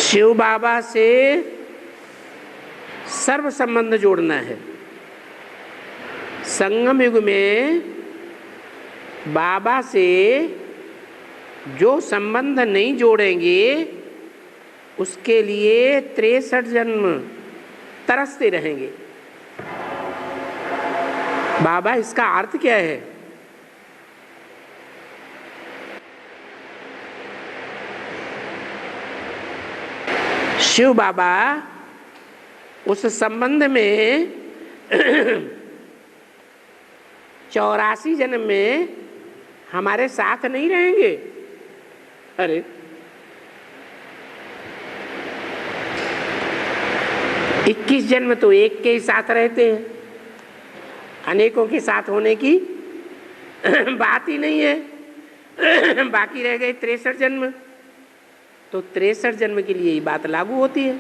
शिव बाबा से सर्व संबंध जोड़ना है। संगम युग में बाबा से जो संबंध नहीं जोड़ेंगे उसके लिए 63 जन्म तरसते रहेंगे। बाबा इसका अर्थ क्या है? शिव बाबा उस संबंध में 84 जन्म में हमारे साथ नहीं रहेंगे। अरे 21 जन्म तो एक के ही साथ रहते हैं, अनेकों के साथ होने की बात ही नहीं है। बाकी रह गए 63 जन्म, तो 63 जन्म के लिए ये बात लागू होती है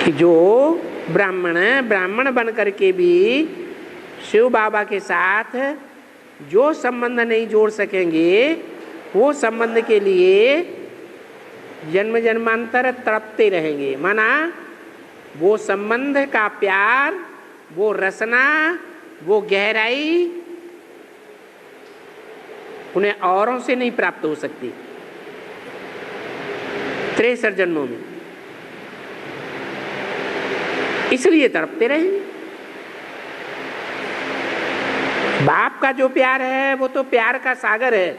कि जो ब्राह्मण बन करके भी शिव बाबा के साथ जो संबंध नहीं जोड़ सकेंगे, वो संबंध के लिए जन्म जन्मांतर तड़पते रहेंगे। माना वो संबंध का प्यार, वो रसना, वो गहराई उन्हें औरों से नहीं प्राप्त हो सकती 63 जन्मों में, इसलिए तड़पते रहेंगे। बाप का जो प्यार है वो तो प्यार का सागर है,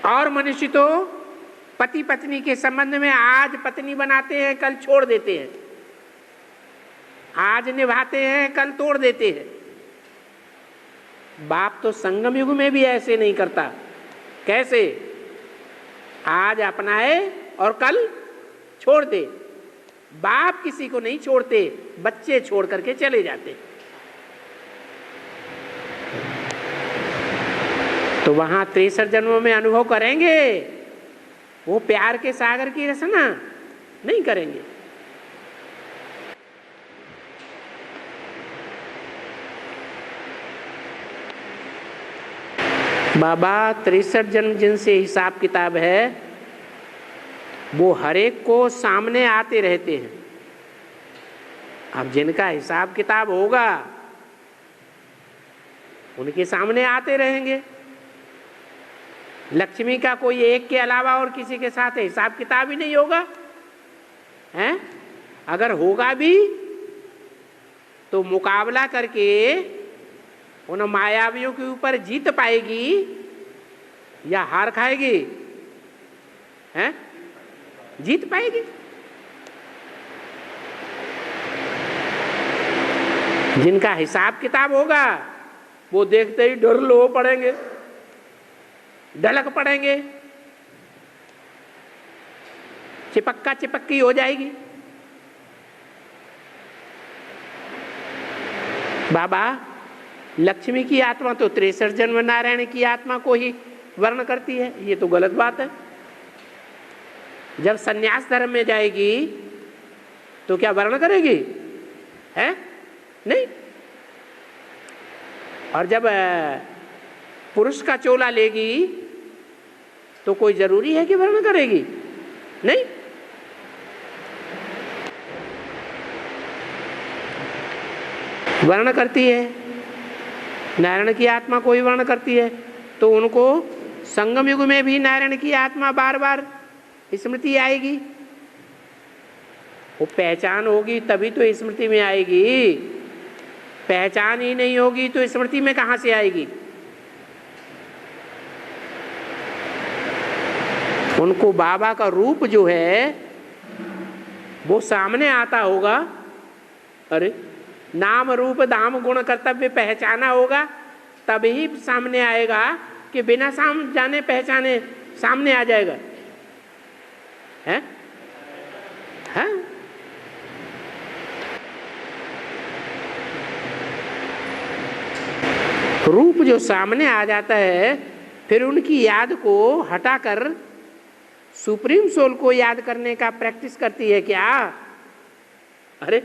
और मनुष्य तो पति पत्नी के संबंध में आज पत्नी बनाते हैं, कल छोड़ देते हैं, आज निभाते हैं, कल तोड़ देते हैं। बाप तो संगम युग में भी ऐसे नहीं करता। कैसे? आज अपनाए और कल छोड़ दे। बाप किसी को नहीं छोड़ते, बच्चे छोड़ करके चले जाते। तो वहां 63 जन्मों में अनुभव करेंगे वो प्यार के सागर की रचना नहीं करेंगे। बाबा 63 जन्म जिनसे हिसाब किताब है वो हरेक को सामने आते रहते हैं। अब जिनका हिसाब किताब होगा उनके सामने आते रहेंगे। लक्ष्मी का कोई एक के अलावा और किसी के साथ हिसाब किताब ही नहीं होगा, हैं? अगर होगा भी तो मुकाबला करके उन मायावियों के ऊपर जीत पाएगी या हार खाएगी? हैं? जीत पाएगी। जिनका हिसाब किताब होगा वो देखते ही डर लो पड़ेंगे, ढलक पड़ेंगे, चिपक्का चिपक्की हो जाएगी। बाबा लक्ष्मी की आत्मा तो 63 जन्म नारायण की आत्मा को ही वर्ण करती है, ये तो गलत बात है। जब सन्यास धर्म में जाएगी तो क्या वर्ण करेगी? है नहीं। और जब पुरुष का चोला लेगी तो कोई जरूरी है कि वर्ण करेगी? नहीं। वर्ण करती है, नारायण की आत्मा को ही वर्ण करती है। तो उनको संगम युग में भी नारायण की आत्मा बार बार स्मृति आएगी। वो पहचान होगी तभी तो स्मृति में आएगी। पहचान ही नहीं होगी तो स्मृति में कहां से आएगी? उनको बाबा का रूप जो है वो सामने आता होगा। अरे नाम रूप धाम गुण कर्तव्य पहचाना होगा तभी सामने आएगा कि बिना जाने पहचाने सामने आ जाएगा। है? हाँ? रूप जो सामने आ जाता है फिर उनकी याद को हटाकर सुप्रीम सोल को याद करने का प्रैक्टिस करती है क्या? अरे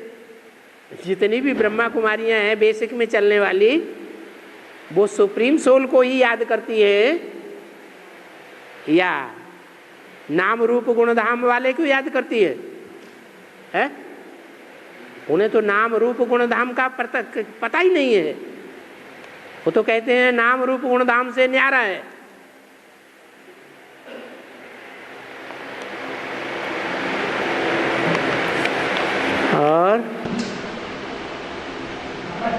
जितनी भी ब्रह्मा कुमारियां हैं बेसिक में चलने वाली, वो सुप्रीम सोल को ही याद करती है। या नाम रूप गुण धाम वाले क्यों याद करती है? उन्हें तो नाम रूप गुण धाम का पता ही नहीं है। वो तो कहते हैं नाम रूप गुण धाम से न्यारा है। और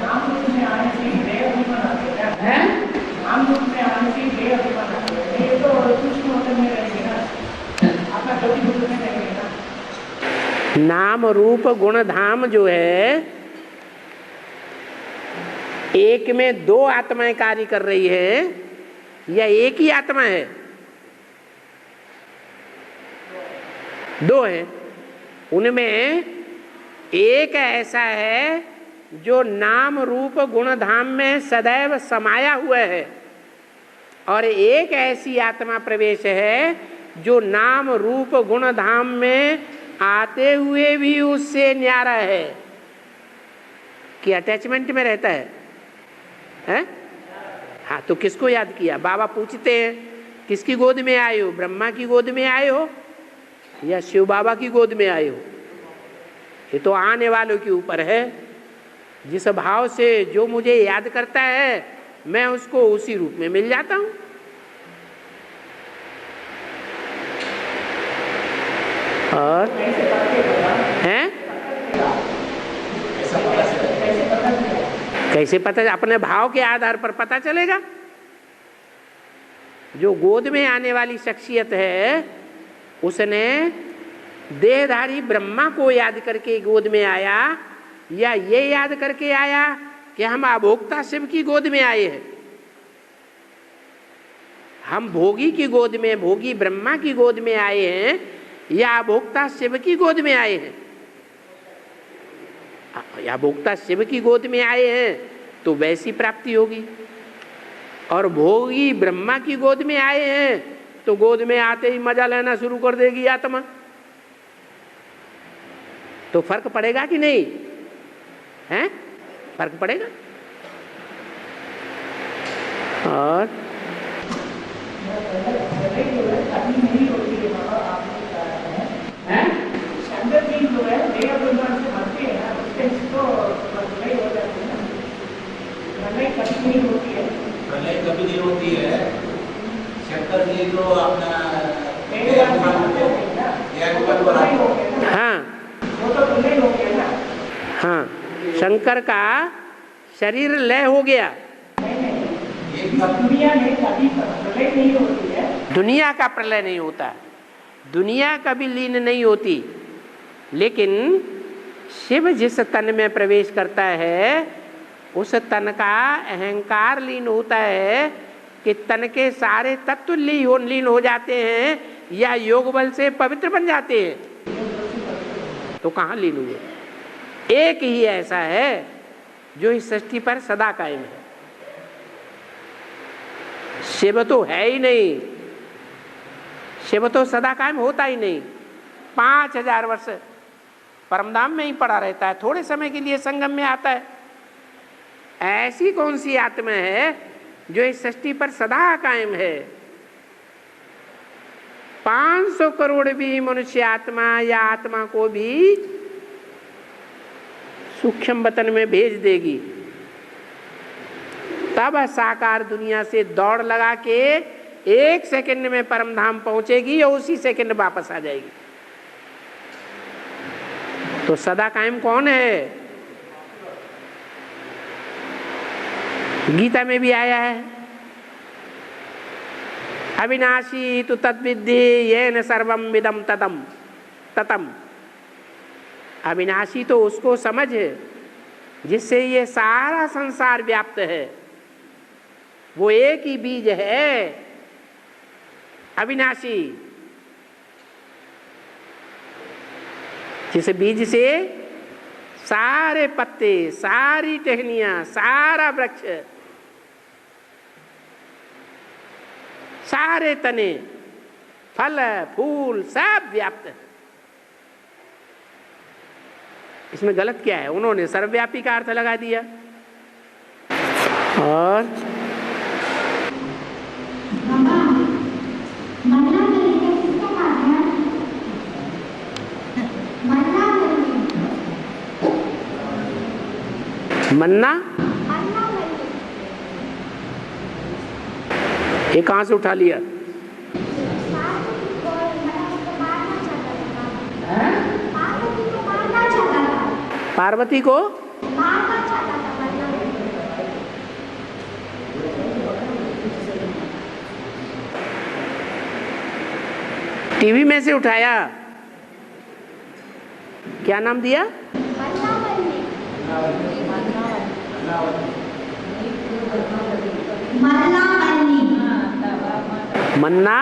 नाम रूप में आने से देह अभिमान आते हैं। नाम रूप में आने से देह अभिमान आते हैं। ये तो सूक्ष्म होते में रहेंगे ना, अपना ज्योति रूप में रहेंगे ना। नाम रूप गुण धाम जो है, एक में दो आत्माएं कार्य कर रही है या एक ही आत्मा है? दो है। उनमें एक ऐसा है जो नाम रूप गुण धाम में सदैव समाया हुआ है, और एक ऐसी आत्मा प्रवेश है जो नाम रूप गुण धाम में आते हुए भी उससे न्यारा है, कि अटैचमेंट में रहता है? हाँ, तो किसको याद किया? बाबा पूछते हैं किसकी गोद में आए हो? ब्रह्मा की गोद में आए हो या शिव बाबा की गोद में आए हो? ये तो आने वालों के ऊपर है। जिस भाव से जो मुझे याद करता है मैं उसको उसी रूप में मिल जाता हूं। और हैं कैसे पता? अपने भाव के आधार पर पता चलेगा। जो गोद में आने वाली शख्सियत है उसने देहधारी ब्रह्मा को याद करके गोद में आया, या ये याद करके आया कि हम अभोक्ता शिव की गोद में आए हैं, हम भोगी की गोद में, भोगी ब्रह्मा की गोद में आए हैं, या अभोक्ता शिव की गोद में आए हैं? या भोक्ता शिव की गोद में आए हैं तो वैसी प्राप्ति होगी, और भोगी ब्रह्मा की गोद में आए हैं तो गोद में आते ही मजा लेना शुरू कर देगी आत्मा। तो फर्क पड़ेगा कि नहीं? हैं? फर्क पड़ेगा। और प्रलय कभी नहीं होती है। शंकर जी तो अपना हाँ हाँ, शंकर का शरीर लय हो गया। दुनिया का प्रलय नहीं होता, दुनिया कभी लीन नहीं होती, लेकिन शिव जिस तन में प्रवेश करता है उस तन का अहंकार लीन होता है कि तन के सारे तत्व लीन हो जाते हैं या योग बल से पवित्र बन जाते हैं। तो कहाँ लीन हुए? एक ही ऐसा है जो इस सृष्टि पर सदा कायम है। शिव तो है ही नहीं, शिव तो सदा कायम होता ही नहीं। 5000 वर्ष परमधाम में ही पड़ा रहता है, थोड़े समय के लिए संगम में आता है। ऐसी कौन सी आत्मा है जो इस सृष्टि पर सदा कायम है? 500 करोड़ भी मनुष्य आत्मा या आत्मा को भी सूक्ष्म वतन में भेज देगी, तब साकार दुनिया से दौड़ लगा के 1 सेकंड में परमधाम पहुंचेगी और उसी सेकंड वापस आ जाएगी। तो सदा कायम कौन है? गीता में भी आया है, अविनाशी तु तद्विद्धि येन सर्वम विदम ततम ततम। अविनाशी तो उसको समझ जिससे ये सारा संसार व्याप्त है। वो एक ही बीज है अविनाशी, जिस बीज से सारे पत्ते, सारी टहनियां, सारा वृक्ष, सारे तने, फल फूल सब व्याप्त है। इसमें गलत क्या है? उन्होंने सर्वव्यापी का अर्थ लगा दिया। और मन्ना मन्ना मल्ली। ये कहाँ से उठा लिया? पार्वती को मारना चाहता था। पार्वती को मारना चाहता था। पार्वती को मारना चाहता था मन्ना। टीवी में से उठाया। क्या नाम दिया? मन्ना मल्ली। मन्ना मल्ली। मन्ना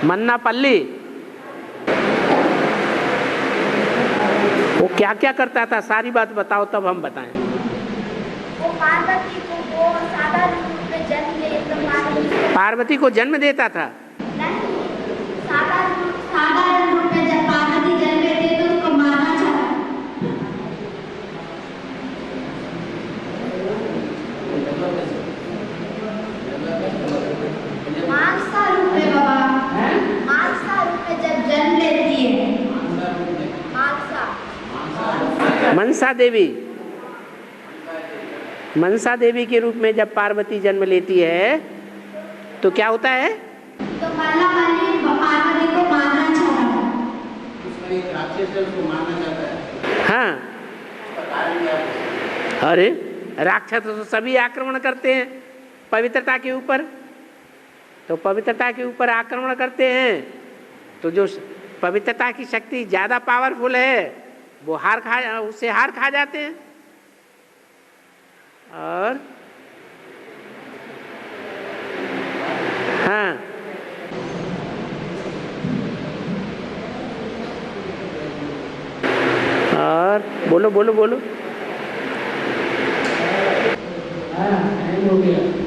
मन्ना पल्ली। वो क्या क्या करता था, सारी बात बताओ तब हम बताएं। वो पार्वती को वो साधारण रूप में जन्म ले तो पार्वती को जन्म देता था। नहीं, साधारण रूप में जब पार्वती जन्म लेती तो उसको मारना चाहता। मानसा रूप में बाबा, मानसा रूप में जब जन्म लेती है, मनसा देवी, मनसा देवी के रूप में जब पार्वती जन्म लेती है तो क्या होता है? तो मल्ला मल्ली पार्वती को मारना चाहता है। उसका एक राक्षस है, उसको मारना चाहता है। हाँ, अरे राक्षस तो सभी आक्रमण करते हैं पवित्रता के ऊपर, तो पवित्रता के ऊपर आक्रमण करते हैं तो जो पवित्रता की शक्ति ज्यादा पावरफुल है वो उससे हार खा जाते हैं। और हाँ, और बोलो बोलो बोलो। हाँ, हो गया।